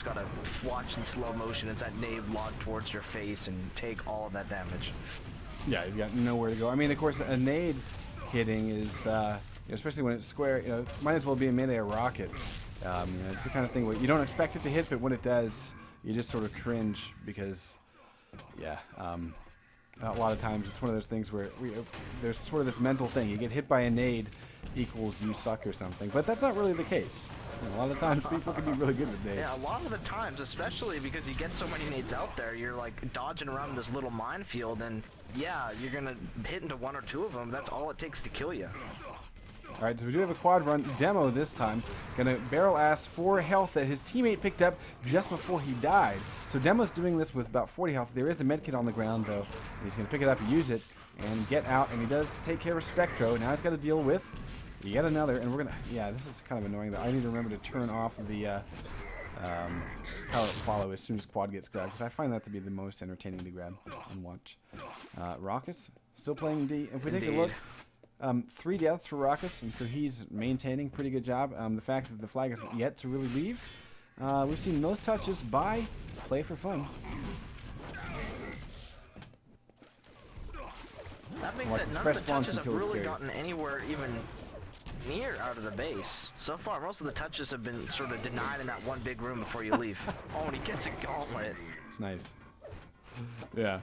gotta watch in slow motion as that nade log towards your face and take all of that damage. Yeah, you've got nowhere to go. I mean, of course, a nade hitting is, especially when it's square, might as well be a mid-air rocket. It's the kind of thing where you don't expect it to hit, but when it does, you just sort of cringe because, a lot of times it's one of those things where there's sort of this mental thing. You get hit by a nade equals you suck or something, but that's not really the case. A lot of times people can be really good with nades. Yeah, a lot of the times, especially because you get so many nades out there, you're like dodging around this little minefield, and yeah, you're gonna hit into one or two of them. That's all it takes to kill you. All right, so we do have a quad run demo this time. Gonna barrel ass 4 health that his teammate picked up just before he died. So Demo's doing this with about 40 health. There is a medkit on the ground though. He's gonna pick it up, use it, and get out. And he does take care of Spectro. Now he's got to deal with yet another. And we're gonna, this is kind of annoying. That I need to remember to turn off the power up follow as soon as quad gets grabbed, because I find that to be the most entertaining to grab and watch. Rockets still playing D. If we take a look. 3 deaths for Raucus, and so he's maintaining pretty good job. The fact that the flag is yet to really leave. We've seen those touches by Play4f. That being said, none of the touches have really gotten anywhere even near out of the base. So far, most of the touches have been sort of denied in that one big room before you leave. Oh, and he gets a gauntlet. Nice. Yeah.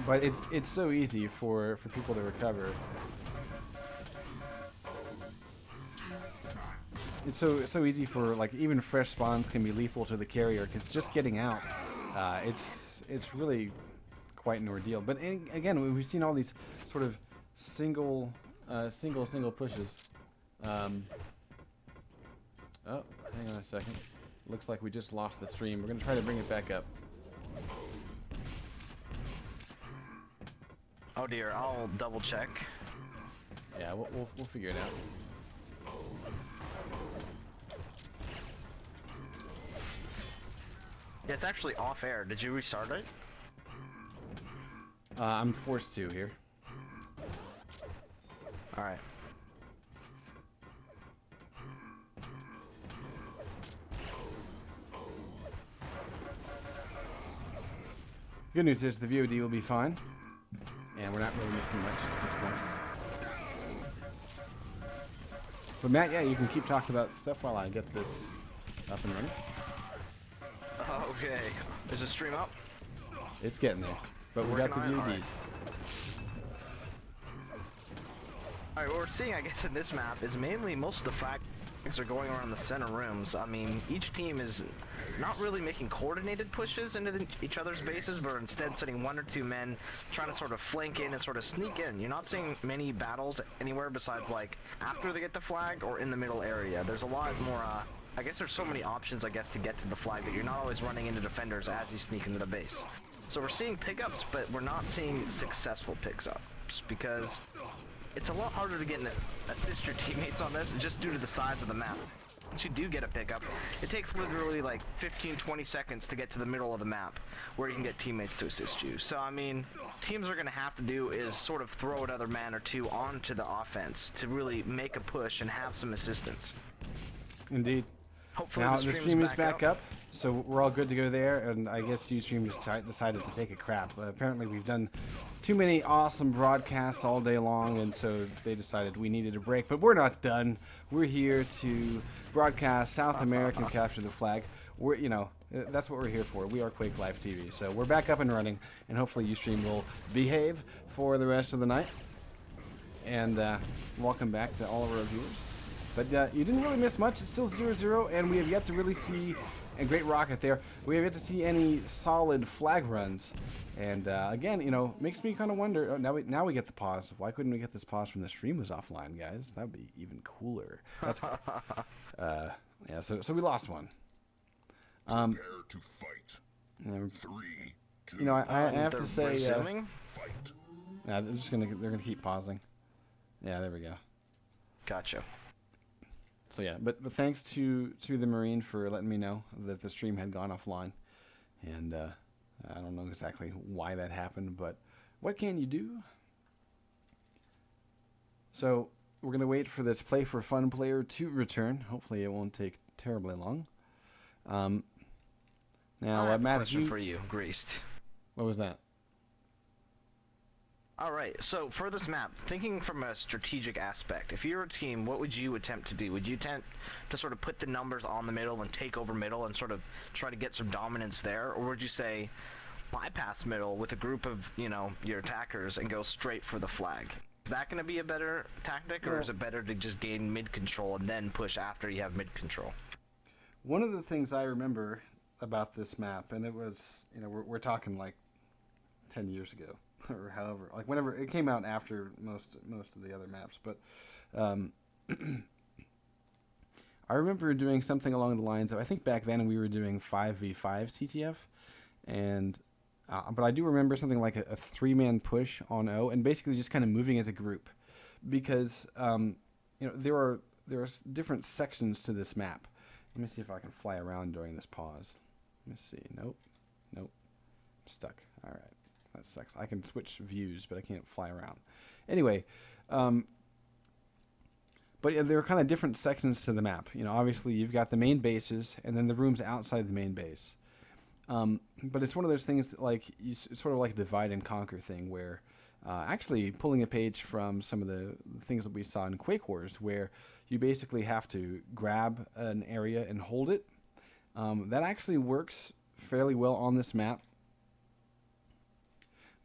But it's so easy for people to recover. It's so easy for, like, even fresh spawns can be lethal to the carrier, because just getting out, it's really quite an ordeal. But again, we've seen all these sort of single pushes. Oh, hang on a second. Looks like we just lost the stream. We're gonna try to bring it back up. Oh dear, I'll double check. Yeah, we'll figure it out. Yeah, it's actually off air. Did you restart it? I'm forced to here. Alright. Good news is the VOD will be fine. And we're not really missing much at this point. But Matt, yeah, you can keep talking about stuff while I get this up and running. Okay. Is the stream up? It's getting there. But we got the VODs. Alright, what we're seeing, I guess, in this map is mainly most of the frags are going around the center rooms. I mean, each team is not really making coordinated pushes into each other's bases, but instead sending 1 or 2 men trying to sort of flank in and sort of sneak in. You're not seeing many battles anywhere besides, like, after they get the flag or in the middle area. There's a lot more, I guess there's so many options, I guess, to get to the flag that you're not always running into defenders as you sneak into the base. So we're seeing pickups, but we're not seeing successful pickups because it's a lot harder to get assist your teammates on this just due to the size of the map. Once you do get a pickup, it takes literally like 15-20 seconds to get to the middle of the map where you can get teammates to assist you. So I mean, teams are going to have to do is sort of throw another man or two onto the offense to really make a push and have some assistance. Indeed. Hopefully now the stream is back up, so we're all good to go there, and I guess Ustream just decided to take a crap. Apparently we've done too many awesome broadcasts all day long, and so they decided we needed a break. But we're not done. We're here to broadcast South American Capture the Flag. That's what we're here for. We are Quake Live TV. So we're back up and running, and hopefully Ustream will behave for the rest of the night. And welcome back to all of our viewers. But you didn't really miss much. It's still 0-0, and we have yet to really see a great rocket there. We have yet to see any solid flag runs. And again, makes me kind of wonder. Oh, now we get the pause. Why couldn't we get this pause when the stream was offline, guys? That would be even cooler. That's yeah. So we lost one. Prepare to fight. 3, 2, I have to say. fight. Yeah, they're gonna keep pausing. Yeah, there we go. Gotcha. So yeah, but thanks to the Marine for letting me know that the stream had gone offline, and I don't know exactly why that happened, but what can you do? So we're gonna wait for this Play4f player to return. Hopefully it won't take terribly long. Now, I have a Matt, question for you, Greased. What was that? All right, so for this map, thinking from a strategic aspect, if you're a team, what would you attempt to do? Would you attempt to sort of put the numbers on the middle and take over middle and sort of try to get some dominance there? Or would you say bypass middle with a group of, your attackers and go straight for the flag? Is that going to be a better tactic, or is it better to just gain mid control and then push after you have mid control? One of the things I remember about this map, and it was, we're talking like 10 years ago, or however, like whenever it came out after most of the other maps, but I remember doing something along the lines of, I think back then we were doing 5v5 CTF, and but I do remember something like a 3-man push on O, and basically just kind of moving as a group, because there are different sections to this map. Let me see if I can fly around during this pause. Let me see. Nope. I'm stuck. All right. That sucks. I can switch views, but I can't fly around. Anyway, but yeah, there are kind of different sections to the map. Obviously you've got the main bases and then the rooms outside the main base. But it's one of those things that, like, it's sort of like a divide and conquer thing, where actually pulling a page from some of the things that we saw in Quake Wars, where you basically have to grab an area and hold it. That actually works fairly well on this map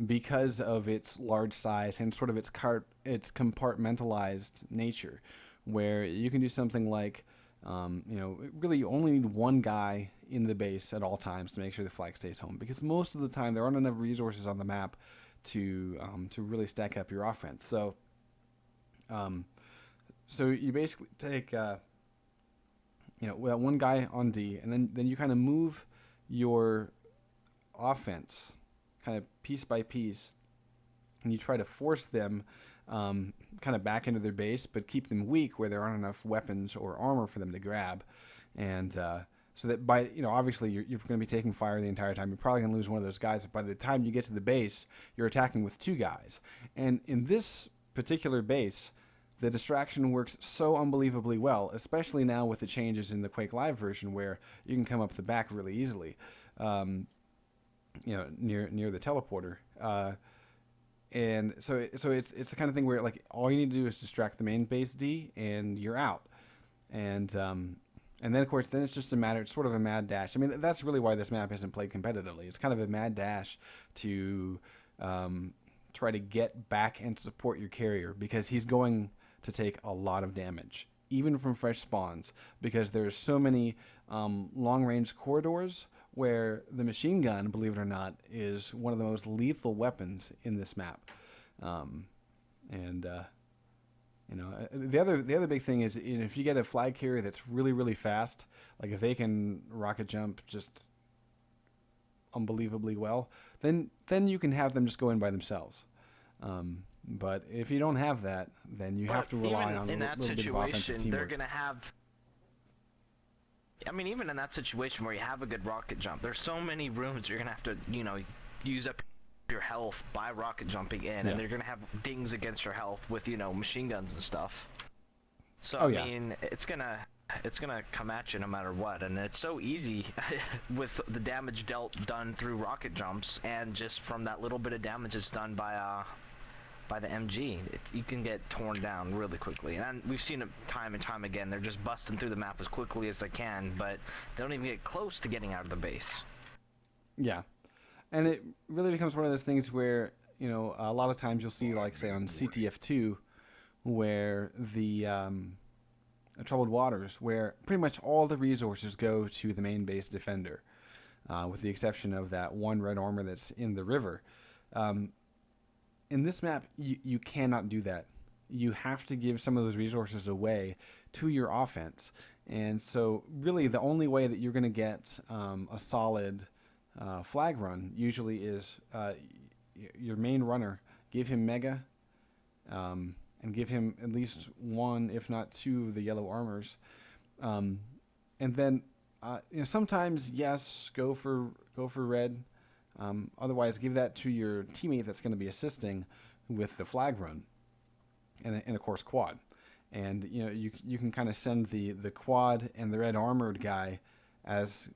because of its large size and sort of its compartmentalized nature, where you can do something like, really you only need one guy in the base at all times to make sure the flag stays home, because most of the time there aren't enough resources on the map to really stack up your offense. So you basically take one guy on D, and then you kind of move your offense kind of piece by piece, and you try to force them kind of back into their base, but keep them weak where there aren't enough weapons or armor for them to grab. And so that by, obviously you're going to be taking fire the entire time. You're probably going to lose one of those guys, but by the time you get to the base, you're attacking with 2 guys. And in this particular base, the distraction works so unbelievably well, especially now with the changes in the Quake Live version, where you can come up the back really easily, near the teleporter. And so it's the kind of thing where, like, all you need to do is distract the main base D, and you're out. And then, of course, it's just it's sort of a mad dash. I mean, that's really why this map isn't played competitively. It's kind of a mad dash to try to get back and support your carrier, because he's going to take a lot of damage, even from fresh spawns, because there's so many long-range corridors where the machine gun, believe it or not, is one of the most lethal weapons in this map. The other big thing is, if you get a flag carrier that's really, really fast, like if they can rocket jump just unbelievably well, then you can have them just go in by themselves. But if you don't have that, then you have to rely on a little bit of offensive teamwork. They're going to have... I mean, even in that situation where you have a good rocket jump, there's so many rooms you're going to have to, use up your health by rocket jumping in, and they're going to have dings against your health with, machine guns and stuff. So, I mean, it's going to come at you no matter what, and it's so easy with the damage done through rocket jumps, and just from that little bit of damage that's done by the MG, you can get torn down really quickly. And we've seen it time and time again. They're just busting through the map as quickly as they can, but they don't even get close to getting out of the base. Yeah. And it really becomes one of those things where, a lot of times you'll see, like, say, on CTF2, where the Troubled Waters, where pretty much all the resources go to the main base defender, with the exception of that one red armor that's in the river. In this map, you cannot do that. You have to give some of those resources away to your offense. And so really the only way that you're going to get a solid flag run usually is your main runner, give him mega, and give him at least 1, if not 2, of the yellow armors. And then sometimes, yes, go for red. Otherwise, give that to your teammate that's going to be assisting with the flag run, and of course quad. And you can kind of send the quad and the red armored guy as